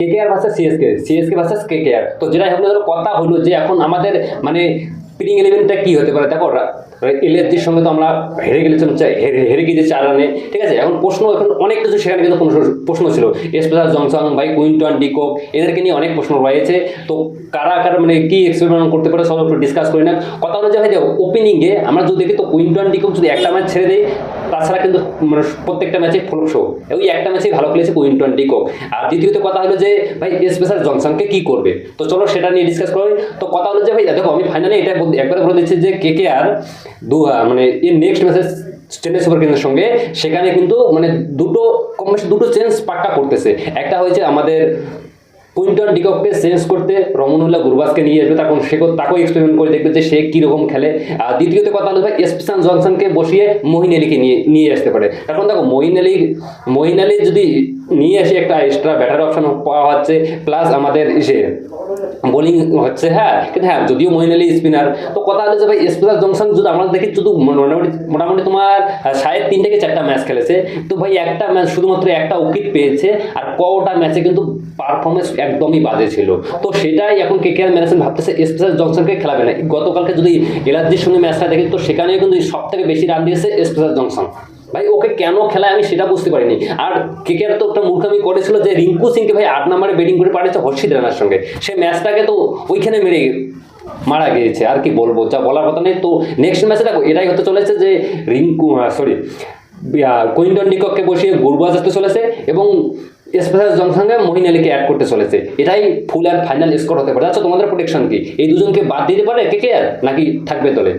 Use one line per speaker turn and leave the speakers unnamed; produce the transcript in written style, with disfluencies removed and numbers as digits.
KKR versus CSK, CSK versus KKR. তো যেটাই হোক না কেন, কথা হলো যে এখন আমাদের মানে প্লেইং ইলেভেনটা কি হতে পারে। দেখো এলএসজির সঙ্গে তো আমরা হেরে গেছিলাম, হেরে গিয়েছে 4 রানে, ঠিক আছে। এখন প্রশ্ন, এখন অনেক কিছু সেখানে কিন্তু প্রশ্ন ছিল। স্পেশাল জনসন ভাই, কুইন্টন ডিকক, এদেরকে নিয়ে অনেক প্রশ্ন রয়েছে। তো কারা কারা মানে কি এক্সপেরিমেন্ট করতে পারে সব একটু ডিসকাস করি না। কথা হলো যে ভাই ওপেনিংয়ে আমরা যদি দেখি তো কুইন্টন ডিকক যদি একটা ম্যাচ ছেড়ে দেয়, তাছাড়া কিন্তু মানে প্রত্যেকটা ম্যাচে ফ্লপ শো। ওই একটা ম্যাচেই ভালো খেলেছে কুইন্টন ডিকক। আর দ্বিতীয়ত কথা হলো যে ভাই স্পেশাল জনসনকে কি করবে, তো চলো সেটা নিয়ে ডিসকাস করি। তো কথা হলো যে ভাই দেখো, আমি ফাইনালি এটা একবার বলে দিচ্ছি যে কেকেআর মানে এর নেক্সট ম্যাচে চেন্নাই সুপার কিংসের সঙ্গে, সেখানে কিন্তু মানে কম বেশি দুটো চেঞ্জ পাক্কা করতেছে। একটা হয়েছে আমাদের কুইন্টন ডিকককে চেঞ্জ করতে রমনুল্লাহ গুরবাজকে নিয়ে আসবে, তখন সে তাকেও এক্সপেরিমেন্ট করে দেখবে যে সে কীরকম খেলে। আর দ্বিতীয়ত কথা হলো ভাই স্পেশাল জনসনকে বসিয়ে মহিন আলীকে নিয়ে আসতে পারে। এখন দেখো মহিন আলী যদি নিয়ে আসে, একটা এক্সট্রা ব্যাটার অপশন পাওয়া হচ্ছে, প্লাস আমাদের বোলিং হচ্ছে। হ্যাঁ, কিন্তু হ্যাঁ যদিও মহিন আলী স্পিনার, তো কথা হলো যে ভাই স্পেশাল জনসন যদি আমরা দেখি শুধু মোটামুটি তোমার 3.5 থেকে 4টা ম্যাচ খেলেছে, তো ভাই একটা ম্যাচ শুধুমাত্র একটা উইকেট পেয়েছে, আর কটা ম্যাচে কিন্তু পারফরমেন্স একদমই বাজে ছিল। তো সেটাই এখন কেকেআর ম্যানেজমেন্ট ভাবতেছে স্পেশাল জনসনকে খেলাবে না। গতকালকে যদি এলআরজির সঙ্গে ম্যাচটা দেখি, তো সেখানে কিন্তু সব থেকে বেশি রান দিয়েছে স্পেশাল জনসন। ভাই ওকে কেন খেলায় আমি সেটা বুঝতে পারিনি। আর কেকেআর তো একটা মূর্খামি করেছিল যে রিঙ্কু সিংকে ভাই 8 নম্বরে ব্যাটিং করে পাঠিয়েছে হর্ষিত রানার সঙ্গে, সে ম্যাচটাকে তো ওইখানে মারা গিয়েছে। আর কি বলবো, যা বলার কথা নেই। তো নেক্সট ম্যাচে দেখো এটাই হতে চলেছে যে কুইন্টন ডিকককে বসিয়ে গুরবাজ আসতে চলেছে এবং স্পেশাল জনসনকে মহিন আলীকে অ্যাড করতে চলেছে। এটাই ফুল অ্যান্ড ফাইনাল স্কোর হতে পারে। আচ্ছা তোমাদের প্রোটেকশন কি? এই দুজনকে বাদ দিতে পারে কেকেআর নাকি থাকবে দলে?